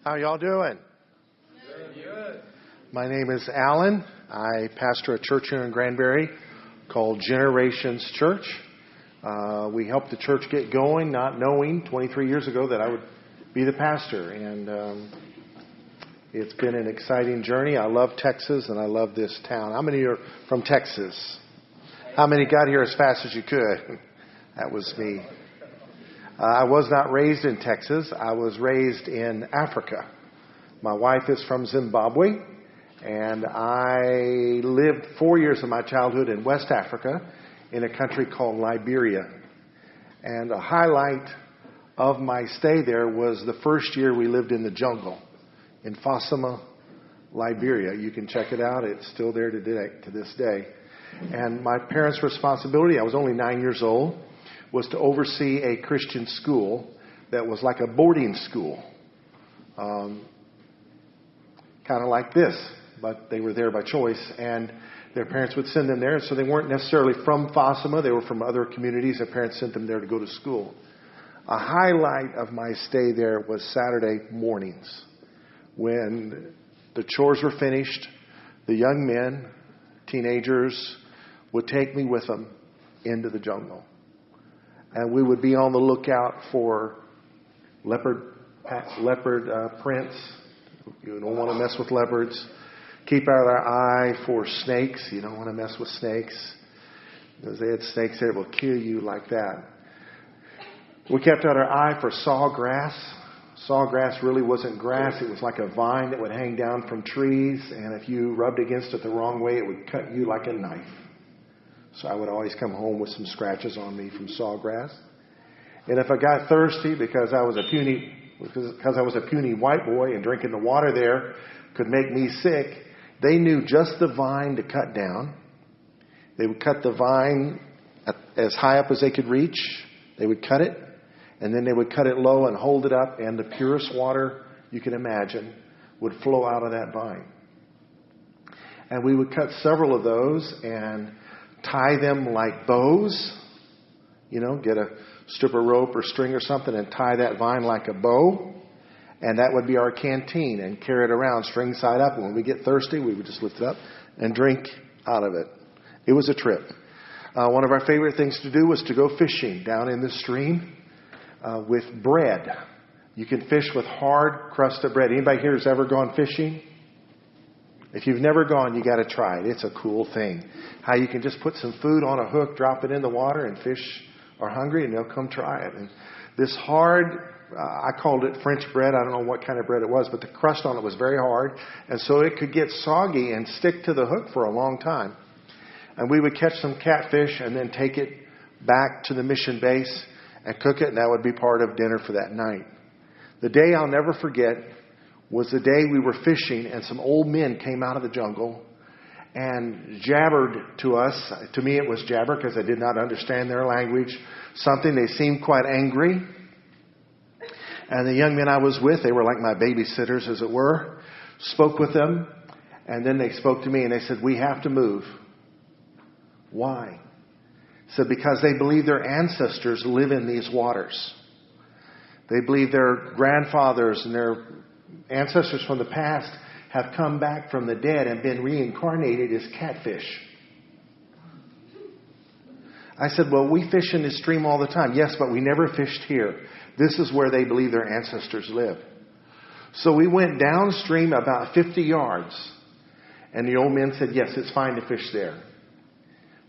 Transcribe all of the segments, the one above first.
How y'all doing? Good. My name is Alan. I pastor a church here in Granbury called Generations Church. We helped the church get going, not knowing 23 years ago that I would be the pastor. And it's been an exciting journey. I love Texas and I love this town. How many are from Texas? How many got here as fast as you could? That was me. I was not raised in Texas. I was raised in Africa. My wife is from Zimbabwe, and I lived 4 years of my childhood in West Africa in a country called Liberia. And a highlight of my stay there was the first year we lived in the jungle in Fasama, Liberia. You can check it out. It's still there to this day. And my parents' responsibility, I was only 9 years old, was to oversee a Christian school that was like a boarding school. Kind of like this, but they were there by choice, and their parents would send them there. So they weren't necessarily from Fasama. They were from other communities. Their parents sent them there to go to school. A highlight of my stay there was Saturday mornings when the chores were finished. The young men, teenagers, would take me with them into the jungle. And we would be on the lookout for leopard prints. You don't want to mess with leopards. Keep out our eye for snakes. You don't want to mess with snakes, because they had snakes there that will kill you like that. We kept out our eye for sawgrass. Sawgrass really wasn't grass. It was like a vine that would hang down from trees, and if you rubbed against it the wrong way, it would cut you like a knife. So I would always come home with some scratches on me from sawgrass. And if I got thirsty because I was a puny white boy and drinking the water there could make me sick, they knew just the vine to cut down. They would cut the vine as high up as they could reach. They would cut it, and then they would cut it low and hold it up, and the purest water you can imagine would flow out of that vine. And we would cut several of those and tie them like bows. You know, get a strip of rope or string or something and tie that vine like a bow. And that would be our canteen, and carry it around string side up. And when we get thirsty, we would just lift it up and drink out of it. It was a trip. One of our favorite things to do was to go fishing down in the stream with bread. You can fish with hard crusted bread. Anybody here has ever gone fishing? If you've never gone, you got to try it. It's a cool thing. How you can just put some food on a hook, drop it in the water, and fish are hungry, and they'll come try it. And this hard, I called it French bread. I don't know what kind of bread it was, but the crust on it was very hard, and so it could get soggy and stick to the hook for a long time. And we would catch some catfish and then take it back to the mission base and cook it, and that would be part of dinner for that night. The day I'll never forget was the day we were fishing, and some old men came out of the jungle and jabbered to us. To me, it was jabber because I did not understand their language. Something, they seemed quite angry. And the young men I was with, they were like my babysitters, as it were, spoke with them. And then they spoke to me and they said, "We have to move." Why? Said, because they believe their ancestors live in these waters. They believe their grandfathers and their ancestors from the past have come back from the dead and been reincarnated as catfish. I said, "Well, we fish in this stream all the time." "Yes, but we never fished here. This is where they believe their ancestors live." So we went downstream about 50 yards, and the old men said, "Yes, it's fine to fish there."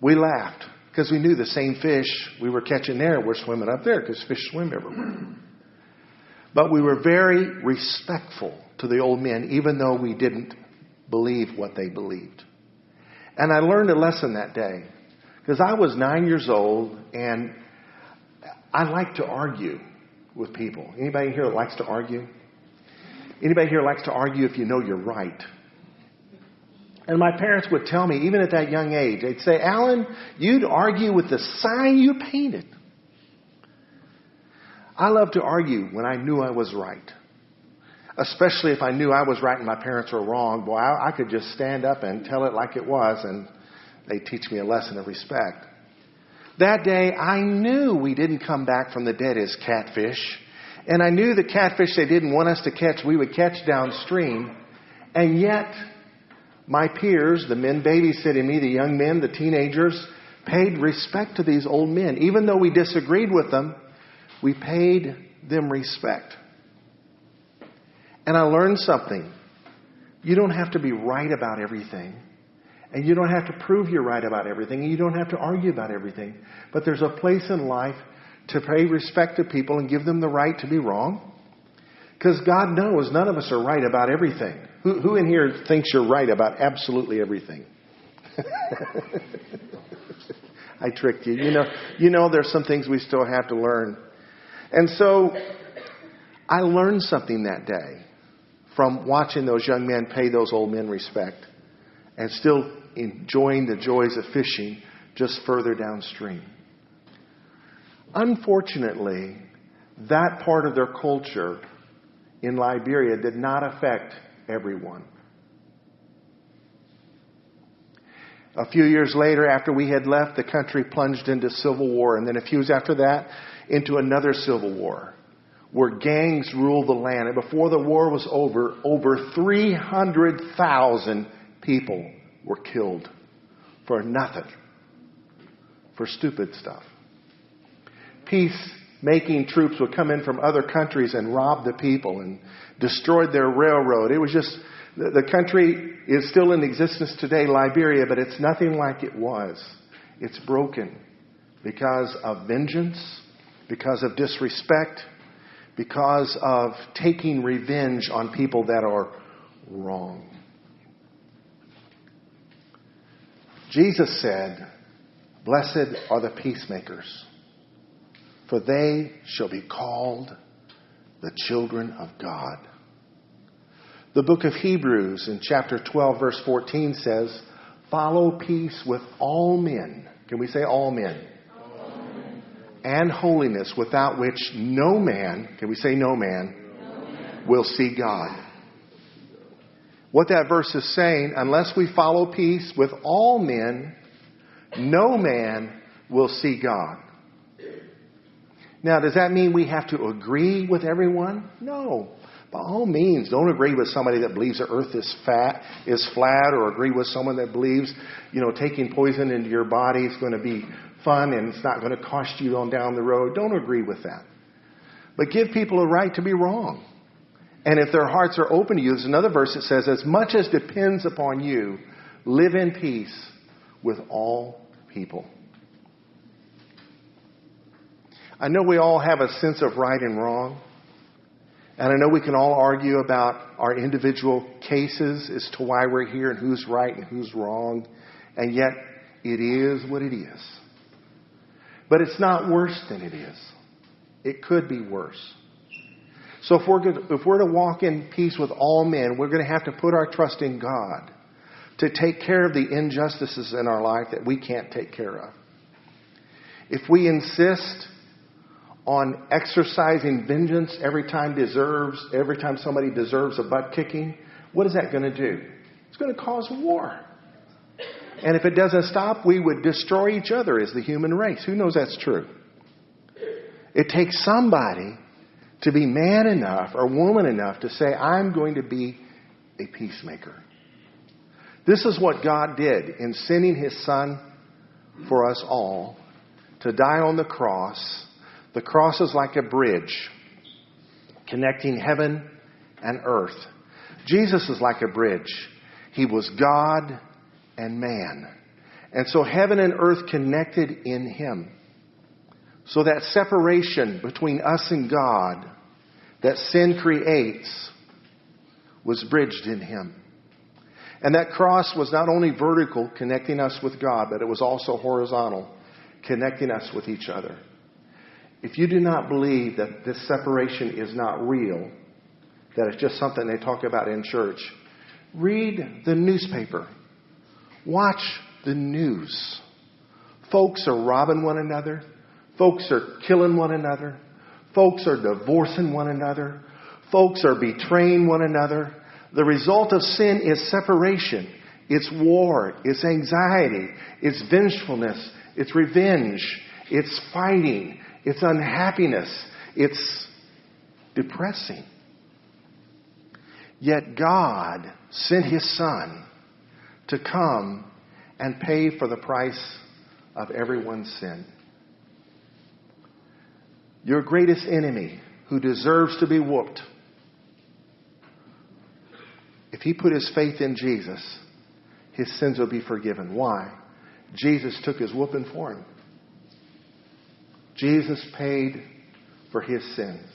We laughed because we knew the same fish we were catching there were swimming up there, because fish swim everywhere. But we were very respectful to the old men, even though we didn't believe what they believed. And I learned a lesson that day, because I was 9 years old, and I like to argue with people. Anybody here that likes to argue? Anybody here likes to argue if you know you're right? And my parents would tell me, even at that young age, they'd say, "Alan, you'd argue with the sign you painted." I love to argue when I knew I was right. Especially if I knew I was right and my parents were wrong. Boy, I could just stand up and tell it like it was, and they'd teach me a lesson of respect. That day, I knew we didn't come back from the dead as catfish. And I knew the catfish they didn't want us to catch, we would catch downstream. And yet, my peers, the men babysitting me, the young men, the teenagers, paid respect to these old men. Even though we disagreed with them, we paid them respect. And I learned something. You don't have to be right about everything. And you don't have to prove you're right about everything. And you don't have to argue about everything. But there's a place in life to pay respect to people and give them the right to be wrong. Because God knows none of us are right about everything. Who in here thinks you're right about absolutely everything? I tricked you. You know there's some things we still have to learn. And so I learned something that day from watching those young men pay those old men respect and still enjoying the joys of fishing just further downstream. Unfortunately, that part of their culture in Liberia did not affect everyone. A few years later, after we had left, the country plunged into civil war. And then a few years after that, into another civil war, where gangs ruled the land. And before the war was over 300,000 people were killed for nothing, for stupid stuff. Peacemaking troops would come in from other countries and rob the people and destroyed their railroad. It was just, the country is still in existence today, Liberia, but it's nothing like it was. It's broken because of vengeance, because of disrespect, because of taking revenge on people that are wrong. Jesus said, "Blessed are the peacemakers, for they shall be called the children of God." The book of Hebrews in chapter 12, verse 14 says, "Follow peace with all men." Can we say all men? All men. "And holiness, without which no man," can we say no man, "will see God." What that verse is saying, unless we follow peace with all men, no man will see God. Now, does that mean we have to agree with everyone? No. By all means, don't agree with somebody that believes the earth is flat, or agree with someone that believes, taking poison into your body is going to be fun and it's not going to cost you on down the road. Don't agree with that. But give people a right to be wrong. And if their hearts are open to you, there's another verse that says, "As much as depends upon you, live in peace with all people." I know we all have a sense of right and wrong. And I know we can all argue about our individual cases as to why we're here and who's right and who's wrong. And yet, it is what it is. But it's not worse than it is. It could be worse. So if we're to walk in peace with all men, we're going to have to put our trust in God to take care of the injustices in our life that we can't take care of. If we insist on exercising vengeance every time somebody deserves a butt kicking, what is that going to do? It's going to cause war. And if it doesn't stop, we would destroy each other as the human race. Who knows that's true? It takes somebody to be man enough or woman enough to say, "I'm going to be a peacemaker." This is what God did in sending His Son for us all to die on the cross. The cross is like a bridge connecting heaven and earth. Jesus is like a bridge. He was God and man. And so heaven and earth connected in Him. So that separation between us and God that sin creates was bridged in Him. And that cross was not only vertical, connecting us with God, but it was also horizontal, connecting us with each other. If you do not believe that this separation is not real, that it's just something they talk about in church, read the newspaper. Watch the news. Folks are robbing one another. Folks are killing one another. Folks are divorcing one another. Folks are betraying one another. The result of sin is separation. It's war. It's anxiety. It's vengefulness. It's revenge. It's fighting. It's unhappiness. It's depressing. Yet God sent His Son to come and pay for the price of everyone's sin. Your greatest enemy, who deserves to be whooped, if he put his faith in Jesus, his sins will be forgiven. Why? Jesus took his whooping for him. Jesus paid for his sins.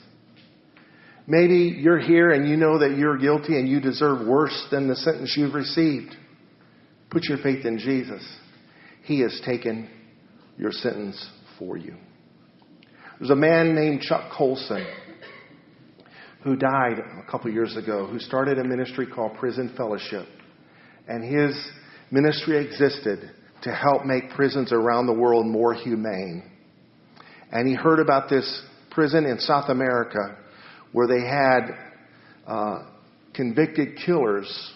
Maybe you're here and you know that you're guilty and you deserve worse than the sentence you've received. Put your faith in Jesus. He has taken your sentence for you. There's a man named Chuck Colson who died a couple years ago, who started a ministry called Prison Fellowship. And his ministry existed to help make prisons around the world more humane. And he heard about this prison in South America where they had convicted killers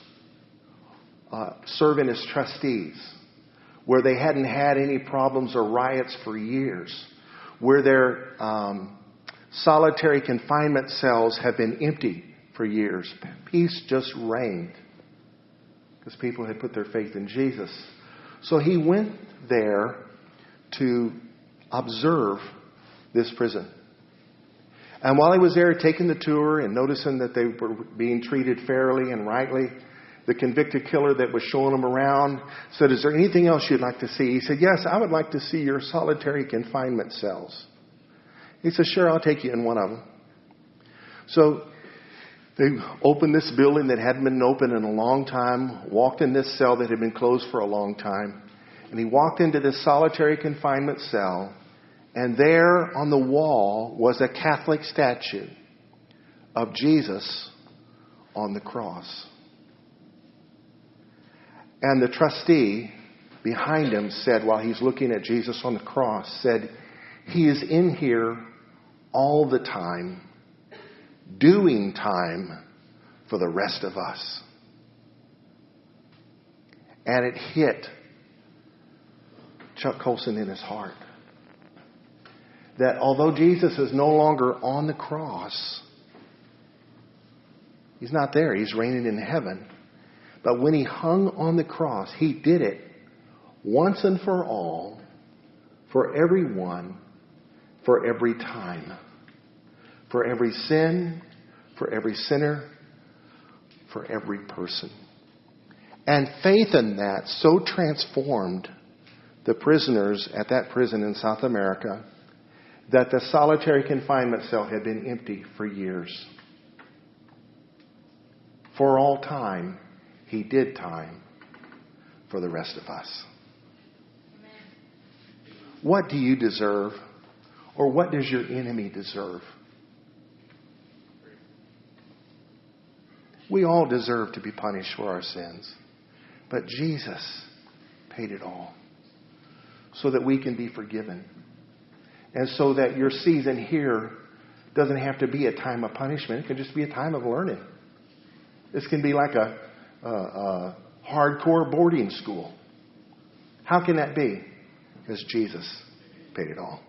serving as trustees, where they hadn't had any problems or riots for years, where their solitary confinement cells have been empty for years. Peace just reigned because people had put their faith in Jesus. So he went there to observe this prison. And while he was there taking the tour and noticing that they were being treated fairly and rightly, the convicted killer that was showing them around said, "Is there anything else you'd like to see?" He said, "Yes, I would like to see your solitary confinement cells." He said, "Sure, I'll take you in one of them." So they opened this building that hadn't been open in a long time, walked in this cell that had been closed for a long time. And he walked into this solitary confinement cell, and there on the wall was a Catholic statue of Jesus on the cross. And the trustee behind him said, while he's looking at Jesus on the cross, said, "He is in here all the time, doing time for the rest of us." And it hit Chuck Colson in his heart that although Jesus is no longer on the cross, he's not there. He's reigning in heaven. But when he hung on the cross, he did it once and for all, for everyone, for every time, for every sin, for every sinner, for every person. And faith in that so transformed the prisoners at that prison in South America that the solitary confinement cell had been empty for years. For all time, he did time for the rest of us. What do you deserve? Or what does your enemy deserve? We all deserve to be punished for our sins. But Jesus paid it all so that we can be forgiven. And so that your season here doesn't have to be a time of punishment. It can just be a time of learning. This can be like a hardcore boarding school. How can that be? Because Jesus paid it all.